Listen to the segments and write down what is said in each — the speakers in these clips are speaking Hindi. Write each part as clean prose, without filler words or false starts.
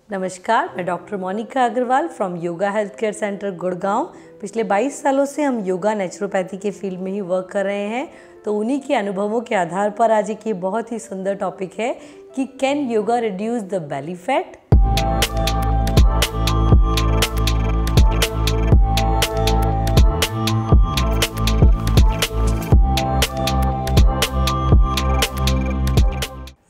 नमस्कार, मैं doctor Monika Agarwal from yoga health care centre Gurgaon. पिछले 22 सालों से हम योगा नेचुरोपैथी के फील्ड में ही वर्क कर रहे हैं। तो उन्हीं के अनुभवों के आधार पर आज एक ये बहुत ही सुंदर टॉपिक है कि can yoga reduce the belly fat.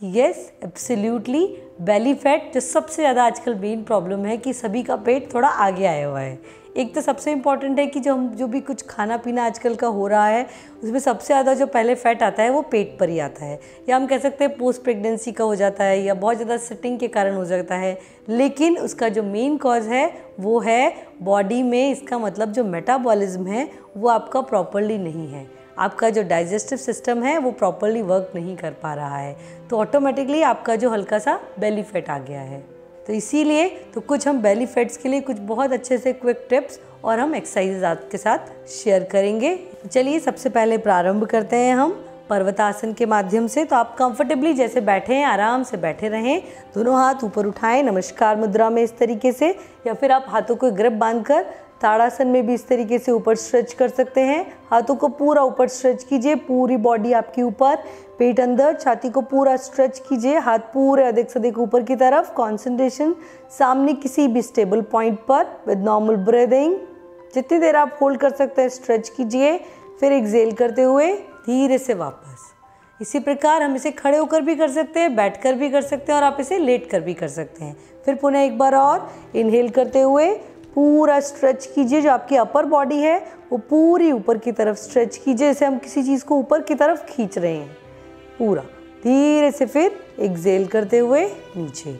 Yes, absolutely. Belly fat जो सबसे ज़्यादा आजकल मेन प्रॉब्लम है कि सभी का पेट थोड़ा आगे आया हुआ है। एक तो सबसे इम्पॉर्टेंट है कि जो भी कुछ खाना पीना आजकल का हो रहा है उसमें सबसे ज़्यादा जो पहले फैट आता है वो पेट पर ही आता है, या हम कह सकते हैं पोस्ट प्रेगनेंसी का हो जाता है या बहुत ज़्यादा सिटिंग के कारण हो जाता है। लेकिन उसका जो मेन कॉज है वो है बॉडी में, इसका मतलब जो मेटाबॉलिज्म है वो आपका प्रॉपरली नहीं है। आपका जो डाइजेस्टिव सिस्टम है वो प्रॉपरली वर्क नहीं कर पा रहा है, तो ऑटोमेटिकली आपका जो हल्का सा बेली फैट आ गया है। तो इसीलिए तो कुछ हम बेली फैट्स के लिए कुछ बहुत अच्छे से क्विक टिप्स और हम एक्सरसाइजेज आपके साथ शेयर करेंगे। चलिए सबसे पहले प्रारंभ करते हैं हम पर्वतासन के माध्यम से। तो आप कंफर्टेबली जैसे बैठे हैं आराम से बैठे रहें, दोनों हाथ ऊपर उठाएं नमस्कार मुद्रा में इस तरीके से, या फिर आप हाथों को ग्रिप बांधकर ताड़ासन में भी इस तरीके से ऊपर स्ट्रेच कर सकते हैं। हाथों को पूरा ऊपर स्ट्रेच कीजिए, पूरी बॉडी आपकी ऊपर, पेट अंदर, छाती को पूरा स्ट्रेच कीजिए, हाथ पूरे अधिक से अधिक ऊपर की तरफ। कंसंट्रेशन सामने किसी भी स्टेबल पॉइंट पर विद नॉर्मल ब्रीदिंग। जितनी देर आप होल्ड कर सकते हैं स्ट्रेच कीजिए, फिर एक्सेल करते हुए धीरे से वापस। इसी प्रकार हम इसे खड़े होकर भी कर सकते हैं, बैठकर भी कर सकते हैं और आप इसे लेट कर भी कर सकते हैं। फिर पुनः एक बार और इनहेल करते हुए पूरा स्ट्रेच कीजिए, जो आपकी अपर बॉडी है वो पूरी ऊपर की तरफ स्ट्रेच कीजिए, जैसे हम किसी चीज़ को ऊपर की तरफ खींच रहे हैं पूरा। धीरे से फिर एक्सेल करते हुए नीचे।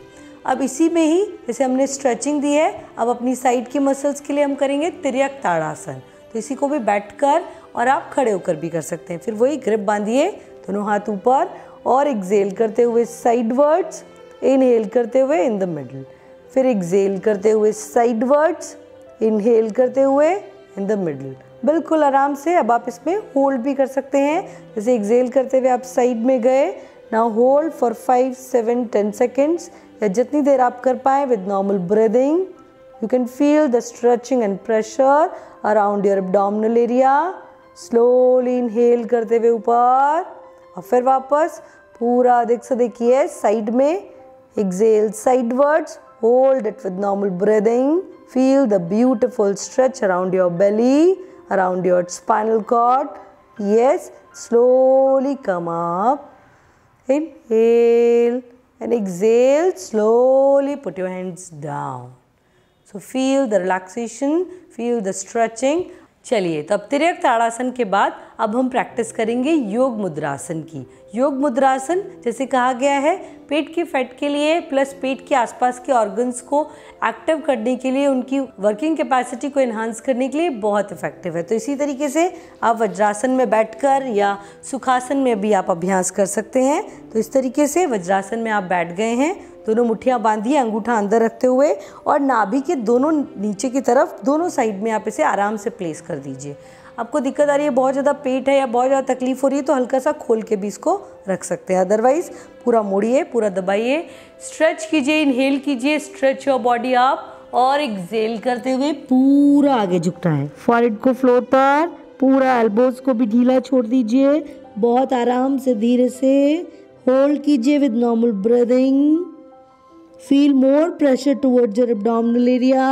अब इसी में ही जैसे हमने स्ट्रेचिंग दी है, अब अपनी साइड की मसल्स के लिए हम करेंगे तिर्यक ताड़ासन। तो इसी को भी बैठकर और आप खड़े होकर भी कर सकते हैं। फिर वही ग्रिप बांधिए, दोनों हाथ ऊपर और एक्सेल करते हुए साइडवर्ड्स, इनहेल करते हुए इन द मिडल, फिर एक्सेल करते हुए साइडवर्ड्स, इनहेल करते हुए इन द मिडल। बिल्कुल आराम से। अब आप इसमें होल्ड भी कर सकते हैं, जैसे एक्सेल करते हुए आप साइड में गए, नाउ होल्ड फॉर 5, 7, 10 सेकेंड्स, या जितनी देर आप कर पाएँ with normal breathing. You can feel the stretching and pressure around your abdominal area. Slowly inhale करते हुए ऊपर और फिर वापस पूरा अधिक से अधिक किए साइड में, Excel साइडवर्ड्स, hold it with normal breathing. Feel the beautiful stretch around your belly, around your spinal cord. Yes, slowly come up. Inhale and exhale. Slowly put your hands down. So feel the relaxation, feel the stretching. चलिए, तो अब तिर्यक ताड़ासन के बाद अब हम प्रैक्टिस करेंगे योग मुद्रासन की। योग मुद्रासन जैसे कहा गया है पेट के फैट के लिए प्लस पेट के आसपास के ऑर्गन्स को एक्टिव करने के लिए, उनकी वर्किंग कैपेसिटी को एनहांस करने के लिए बहुत इफेक्टिव है। तो इसी तरीके से आप वज्रासन में बैठकर या सुखासन में भी आप अभ्यास कर सकते हैं। तो इस तरीके से वज्रासन में आप बैठ गए हैं, दोनों मुट्ठियाँ बांधिए अंगूठा अंदर रखते हुए, और नाभि के दोनों नीचे की तरफ दोनों साइड में आप इसे आराम से प्लेस कर दीजिए। आपको दिक्कत आ रही है, बहुत ज़्यादा पेट है या बहुत ज़्यादा तकलीफ हो रही है, तो हल्का सा खोल के भी इसको रख सकते हैं। अदरवाइज पूरा मोड़िए, पूरा दबाइए, स्ट्रेच कीजिए, इनहेल कीजिए, स्ट्रेच योर बॉडी अप, और एक्सेल करते हुए पूरा आगे झुकटाएं, फॉरहेड को फ्लोर पर, पूरा एल्बोज को भी ढीला छोड़ दीजिए, बहुत आराम से धीरे से होल्ड कीजिए with normal breathing. Feel more pressure towards your abdominal area.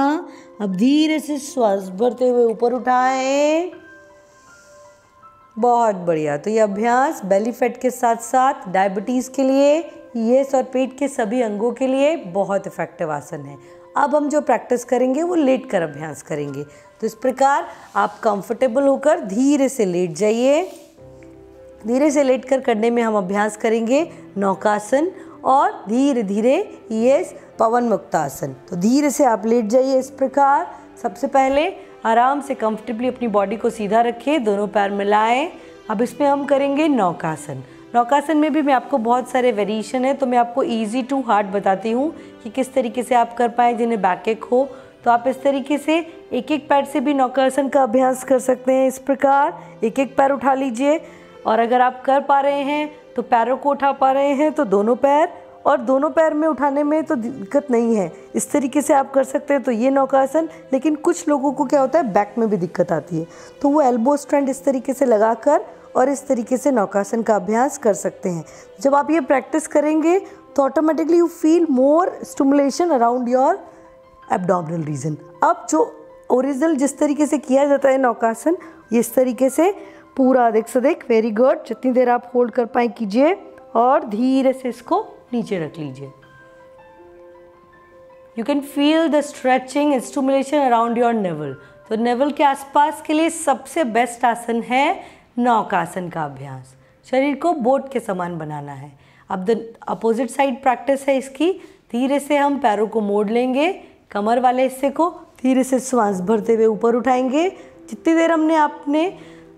अब धीरे से श्वास भरते हुए ऊपर उठाएं। बहुत बढ़िया। तो ये अभ्यास बेली फैट के साथ साथ डायबिटीज़ के लिए, यस, और पेट के सभी अंगों के लिए बहुत इफेक्टिव आसन है। अब हम जो प्रैक्टिस करेंगे वो लेट कर अभ्यास करेंगे। तो इस प्रकार आप कंफर्टेबल होकर धीरे से लेट जाइए। धीरे से लेट कर करने में हम अभ्यास करेंगे नौकासन और धीरे धीरे यस पवन मुक्तासन। तो धीरे से आप लेट जाइए इस प्रकार। सबसे पहले आराम से कंफर्टेबली अपनी बॉडी को सीधा रखिए, दोनों पैर मिलाएं। अब इसमें हम करेंगे नौकासन। नौकासन में भी मैं आपको बहुत सारे वेरिएशन है, तो मैं आपको इजी टू हार्ड बताती हूँ कि किस तरीके से आप कर पाएँ। जिन्हें बैकएक हो तो आप इस तरीके से एक एक पैर से भी नौकासन का अभ्यास कर सकते हैं। इस प्रकार एक एक पैर उठा लीजिए, और अगर आप कर पा रहे हैं तो पैरों को उठा पा रहे हैं तो दोनों पैर, और दोनों पैर में उठाने में तो दिक्कत नहीं है, इस तरीके से आप कर सकते हैं तो ये नौकासन। लेकिन कुछ लोगों को क्या होता है, बैक में भी दिक्कत आती है, तो वो एल्बो स्ट्रेंथ इस तरीके से लगाकर और इस तरीके से नौकासन का अभ्यास कर सकते हैं। जब आप ये प्रैक्टिस करेंगे तो automatically you feel more stimulation around your abdominal region. अब जो ओरिजिनल जिस तरीके से किया जाता है नौकासन, ये इस तरीके से पूरा अधिक से अधिक, वेरी गुड, जितनी देर आप होल्ड कर पाए कीजिए और धीरे से इसको नीचे रख लीजिए। You can feel the stretching and stimulation around your naval. तो नेवल के आसपास के लिए सबसे बेस्ट आसन है नौकासन का अभ्यास। शरीर को बोट के समान बनाना है। अब द अपोजिट साइड प्रैक्टिस है इसकी। धीरे से हम पैरों को मोड़ लेंगे, कमर वाले हिस्से को धीरे से श्वास भरते हुए ऊपर उठाएंगे। जितनी देर हमने आपने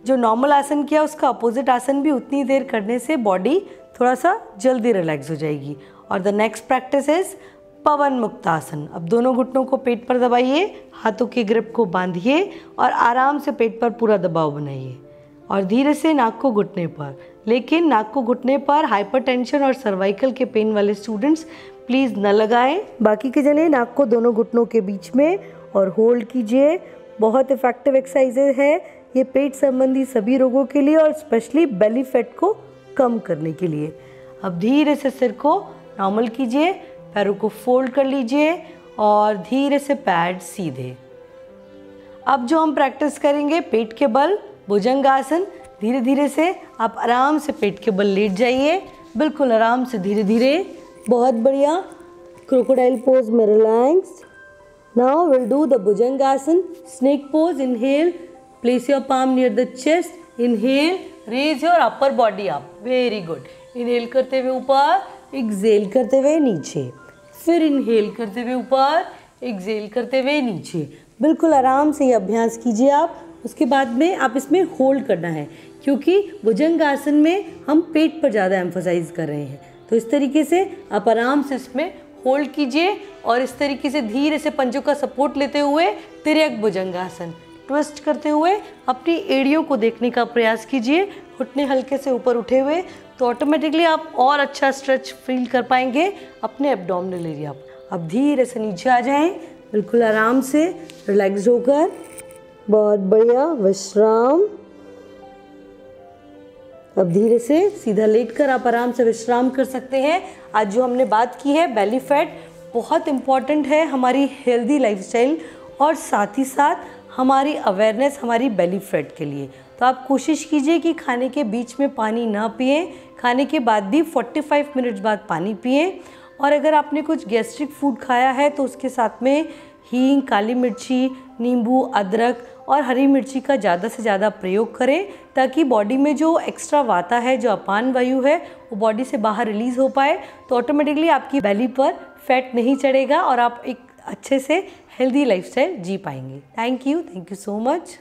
जो नॉर्मल आसन किया उसका अपोजिट आसन भी उतनी देर करने से बॉडी थोड़ा सा जल्दी रिलैक्स हो जाएगी। और द नेक्स्ट प्रैक्टिस इज पवन मुक्तासन। अब दोनों घुटनों को पेट पर दबाइए, हाथों के ग्रिप को बांधिए और आराम से पेट पर पूरा दबाव बनाइए और धीरे से नाक को घुटने पर। लेकिन नाक को घुटने पर हाइपरटेंशन और सर्वाइकल के पेन वाले स्टूडेंट्स प्लीज़ न लगाएं। बाकी के जने नाक को दोनों घुटनों के बीच में और होल्ड कीजिए। बहुत इफेक्टिव एक्सरसाइजेज है ये पेट संबंधी सभी रोगों के लिए और स्पेशली बेली फैट को कम करने के लिए। अब धीरे से सिर को नॉर्मल कीजिए, पैरों को फोल्ड कर लीजिए और धीरे से पैड सीधे। अब जो हम प्रैक्टिस करेंगे पेट के बल भुजंगासन। धीरे धीरे से आप आराम से पेट के बल लेट जाइए, बिल्कुल आराम से, धीरे धीरे। बहुत बढ़िया। क्रोकोडाइल पोज में relax. Now will do the bhujangasana snake pose. Inhale, place your palm near the chest. Inhale, raise your upper body up, very good. Inhale करते हुए ऊपर, एक्सेल करते हुए नीचे, फिर इनहेल करते हुए ऊपर, एक्सेल करते हुए नीचे। बिल्कुल आराम से ये अभ्यास कीजिए आप। उसके बाद में आप इसमें होल्ड करना है क्योंकि भुजंगासन में हम पेट पर ज़्यादा एम्फोसाइज कर रहे हैं। तो इस तरीके से आप आराम से इसमें होल्ड कीजिए और इस तरीके से धीरे से पंजों का सपोर्ट लेते हुए तिर्यक भुजंगासन ट्विस्ट करते हुए अपनी एड़ियों को देखने का प्रयास कीजिए, घुटने हल्के से ऊपर उठे हुए। तो ऑटोमेटिकली आप और अच्छा स्ट्रेच फील कर पाएंगे अपने एब्डोमिनल एरिया पर। अब धीरे से नीचे आ जाएं, बिल्कुल आराम से रिलैक्स होकर। बहुत बढ़िया, विश्राम। अब धीरे से सीधा लेटकर आप आराम से विश्राम कर सकते हैं। आज जो हमने बात की है बेली फैट बहुत इम्पॉर्टेंट है हमारी हेल्दी लाइफस्टाइल और साथ ही साथ हमारी अवेयरनेस हमारी बेली फैट के लिए। तो आप कोशिश कीजिए कि खाने के बीच में पानी ना पिएं, खाने के बाद भी 45 मिनट्स बाद पानी पिएं। और अगर आपने कुछ गैस्ट्रिक फूड खाया है तो उसके साथ में हींग, काली मिर्ची, नींबू, अदरक और हरी मिर्ची का ज़्यादा से ज़्यादा प्रयोग करें ताकि बॉडी में जो एक्स्ट्रा वाता है, जो अपान वायु है, वो बॉडी से बाहर रिलीज़ हो पाए। तो ऑटोमेटिकली आपकी बेली पर फैट नहीं चढ़ेगा और आप एक अच्छे से हेल्दी लाइफस्टाइल जी पाएंगे। Thank you so much.